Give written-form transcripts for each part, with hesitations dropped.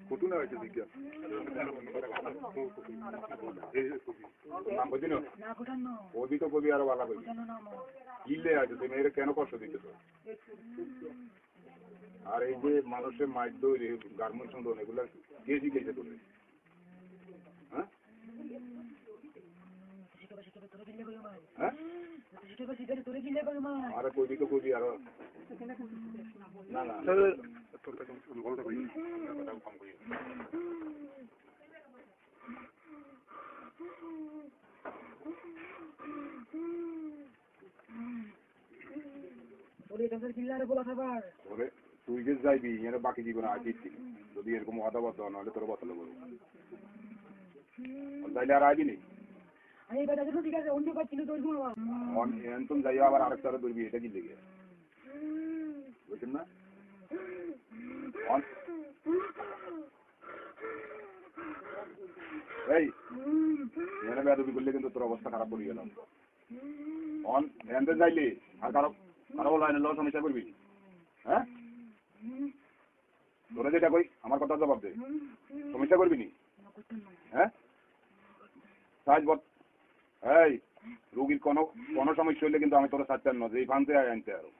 কত না হয়েছে জিজ্ঞাস নাম বুঝি না কবি তো কবি আরো ভালো কবি কিনলে আছে তুমি এর কেন কষ্ট দিতেছ আর এই যে মানুষের মাইক দৌড়ে গার্মেন্টস এগুলা কে শিখেছে তুমি হ্যাঁ আরে কবি তো কবি আরো না না তুই যে যাইবি এর বাকি জীবনে আর দিচ্ছি যদি এরকম অদাবদ্ধ নাহলে তোর বতলে বলবো যাইলে আর আইবি নি তুমি যাই আবার আরেকটা ধরবি এটা কি লেগে বুঝছেন না এই এখানে বেদবি করলে কিন্তু তোর অবস্থা খারাপ করে গেলাম এনতে যাইলে আর কারো লাইনে ল সমস্যা করবি হ্যাঁ তোরা যেটা কই আমার কথা জবাব দে সমস্যা করবি নি হ্যাঁ এই রুগীর কোনো সমস্যা হইলে কিন্তু আমি তোরা চাচ্ছেন না যে এই ফানতে আনতে আরো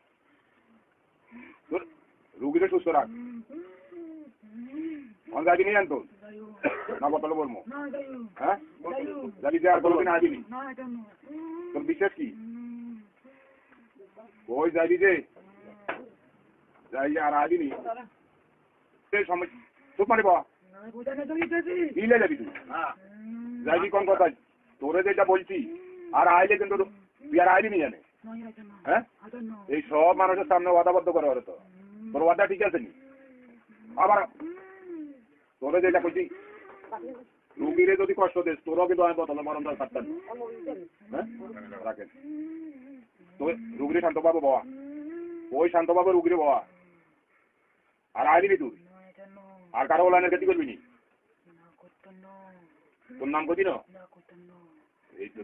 তোর রুগীরে সুস্থ রাখ যাবি নি আনতো না বতলে বলবো হ্যাঁ যাবি যে আর বলবি না আবিনি তোর বিশ্বাস কি ওই যাবি যে যাই আর আবিনি চুপ মারিব দিলে যাবি তুই যাবি কোন কথা তোরে যেটা বলছি আর আইলে কিন্তু তুই আর আইবি নি জানে হ্যাঁ এই সব মানুষের সামনে ওয়াদাবদ্ধ করে ওরে তো তোর ওয়াদা ঠিক আছে নি আবার তোরে যেটা বলছি রুগীরে যদি কষ্ট দিস তোরও কিন্তু আমি বদলে মরণ দর থাকতাম হ্যাঁ রাখেন তো রুগীরে শান্ত পাবো বাবা ওই শান্ত পাবো রুগীরে বাবা আর আইবি তুই আর কারো লাইনের ক্ষতি করবি নি তোর নাম কতি না এই তো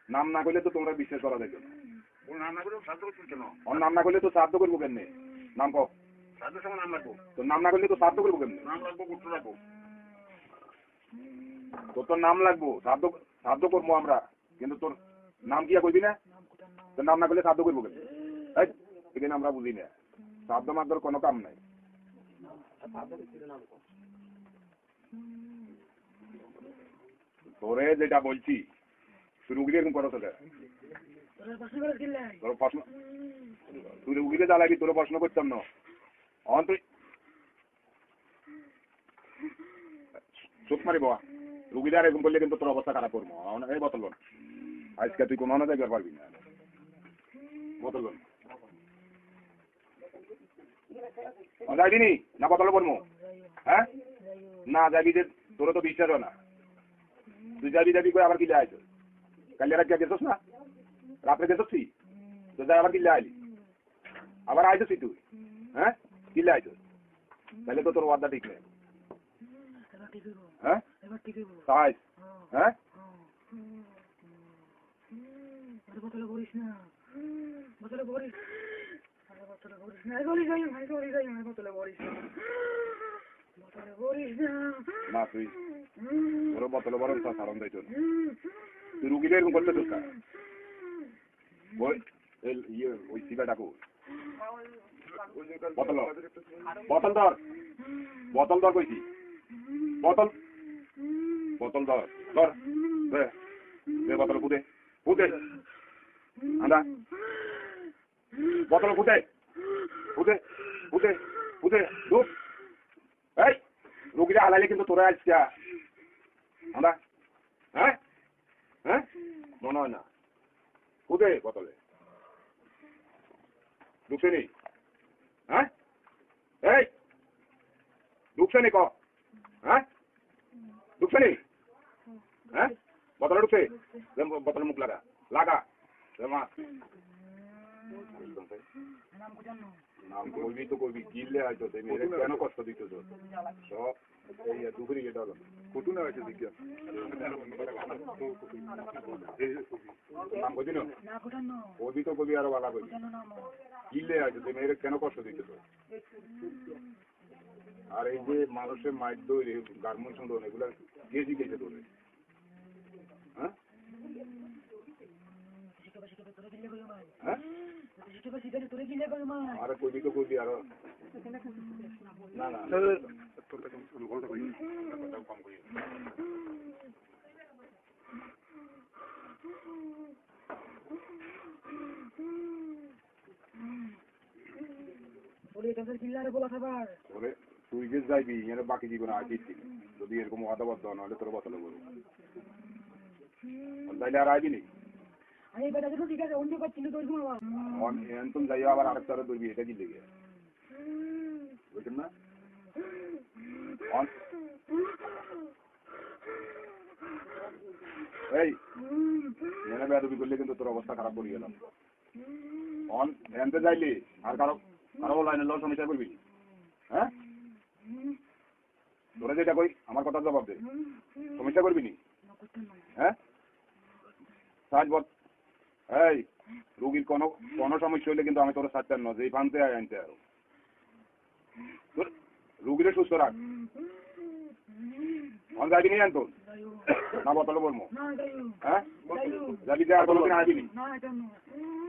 নাম না করলে তো তোমরা বিশ্বাস করা দেখো ওর নাম না করলে সাধ্য করছিস কেন ওর নাম না করলে তো সাধ্য করবো কেমনে নাম কো সাধ্য সময় নাম রাখবো তোর নাম না করলে তো সাধ্য করবো কেমনে নাম রাখবো করতে রাখবো তোর নাম লাগবো সাধ্য করবো আমরা কিন্তু তোর নাম কি করবি না তোর নাম না করলে সাধ্য করবো কেমনে এখানে আমরা বুঝি না সাধ্য মাধ্যর কোনো কাম নাই তোরে যেটা বলছি রুগীর এরকম করো তোকে তোর প্রশ্ন তুই রুগীরে জ্বালাবি তোর প্রশ্ন করতাম না তুই চুপ মারি বাবা রুগীরা এরকম করলে কিন্তু তোর অবস্থা খারাপ করবো এই বতল আজকে তুই কোনো জায়গায় পারবি না বতল যাবি নি না বতল করবো হ্যাঁ না যাবি যে তোর তো বিশ্বাস না তুই যাবি করে আবার কিলে আইস কালি রাত গেছস না রাত্রে গেছস তুই তো যাই আবার কিলে আইলি আবার আইসস তুই হ্যাঁ কিলে আইসস তাহলে তো তোর ওয়াদা ঠিক নেই হ্যাঁ তাই হ্যাঁ বতলে বলিস না বতলে বলিস না তুই ওর বতলে বড় সারণ দিত তুই রুগীদের এরকম করতে তোর ওই সিগা ডাকো বোতল ধর কইছি বোতল ধর বোতল ফুটে আন্দা বোতল ফুটে দুধ এই রুগীরা হালাইলে কিন্তু তোরা আসছে আন্দা হ্যাঁ মনে হয় না ফুটে বোতলে ঢুকছে নি হ্যাঁ এই ঢুকছে নি ঢুকছে নি হ্যাঁ বোতলে ঢুকছে বোতলে মুখ লাগা নাম করবি তো করবি কিনলে হয়তো কেন কষ্ট দিত সব দুপুরি এটা হলো কত না হয়েছে জিজ্ঞাস নাম করবি না করবি তো করবি আরো ভালো করবি কিনলে হয়তো তুমি কেন কষ্ট দিত আর এই যে মানুষের মাইর দৌড়ে গার্মেন্টস সংগ্রহ এগুলা কে শিখেছে তোরে? হ্যাঁ হ্যাঁ আরে কইবি তো কইবি আরো না না কম করি ওরে তুই যে যাইবি এর বাকি জীবনে আগে যদি এরকম কথাবার্তা নাহলে তোর বদলে বলবো তাইলে আর আইবি নি তুমি যাইও আবার আরেকটা ধরবি এটা কি লেগে বুঝছেন না এই এনে বেদবি করলে কিন্তু তোর অবস্থা খারাপ করে গেলাম অন এনতে যাইলি আর কারো কারো লাইনের লোক সমস্যা করবি হ্যাঁ তোরা যেটা কই আমার কথা জবাব দে সমস্যা করবি নি হ্যাঁ সাজবত এই রুগীর কোনো কোনো সমস্যা হইলে কিন্তু আমি তোর সাথে ন যে ফানতে আনতে আরো রুগীরে সুস্থ রাখ অন যাবি নি আনতো না বতলে বলবো হ্যাঁ যাবি যে আর কোনোদিন আসবি নি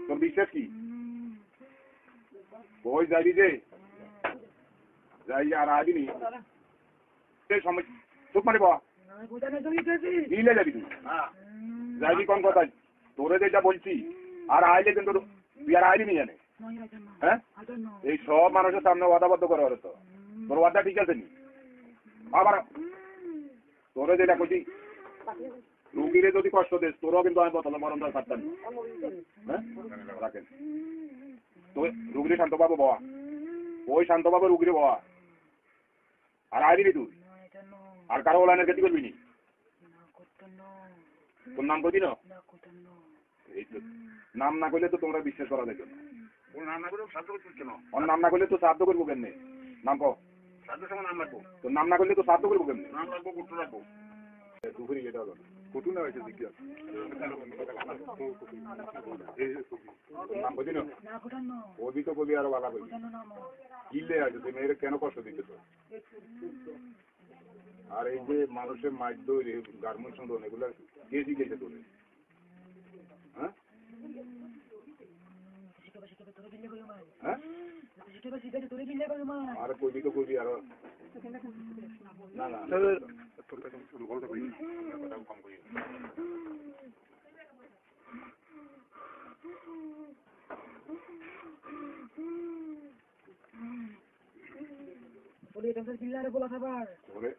তোর বিশ্বাস কি ওই যাবি যে যাই আর আসবি নি চুপ মানে দিলে যাবি তুই যাবি কোন কথা তোরে যেটা বলছি আর আইলে কিন্তু তুই আর আইলি নি জানে হ্যাঁ এই সব মানুষের সামনে ওয়াদাবদ্ধ করে ওরে তো তোর ওয়াদা ঠিক আছে নি আবার তোরে যেটা বলছি রুগীরে যদি কষ্ট দিস তোরও কিন্তু আমি বতলে মরণ দর পারতাম হ্যাঁ রাখেন তো রুগীরে শান্ত পাবো বাবা ওই শান্ত পাবো রুগীরে বাবা আর আইলি তুই আর কারো লাইনের ক্ষতি করবি নি তোর নাম করবি না এই তো নাম না করলে তো তোমরা বিশ্বাস করা দেখবে নাম না করলে সাহায্য করছিস কেন নাম না করলে তো সাহায্য করবো কেমনে নাম কো সাহায্যের সময় নাম রাখবো তোর নাম না করলে তো সাহায্য করবো কেমনে নাম রাখবো কুটু রাখবো দুপুরি এটা হলো কুটু না হয়েছে জিজ্ঞাসা নাম বুঝি না ওবি তো কবি আরো ভালো কবি কিলে আছে তুমি এর কেন কষ্ট দিতে তো আর এই যে মানুষের মাইর দৌড়ে গার্মেন্টস সংগ্রহ এগুলা কে শিখেছে তোরে? হ্যাঁ হ্যাঁ আরে কইবি তো কইবি আরো না না কম করি ওরে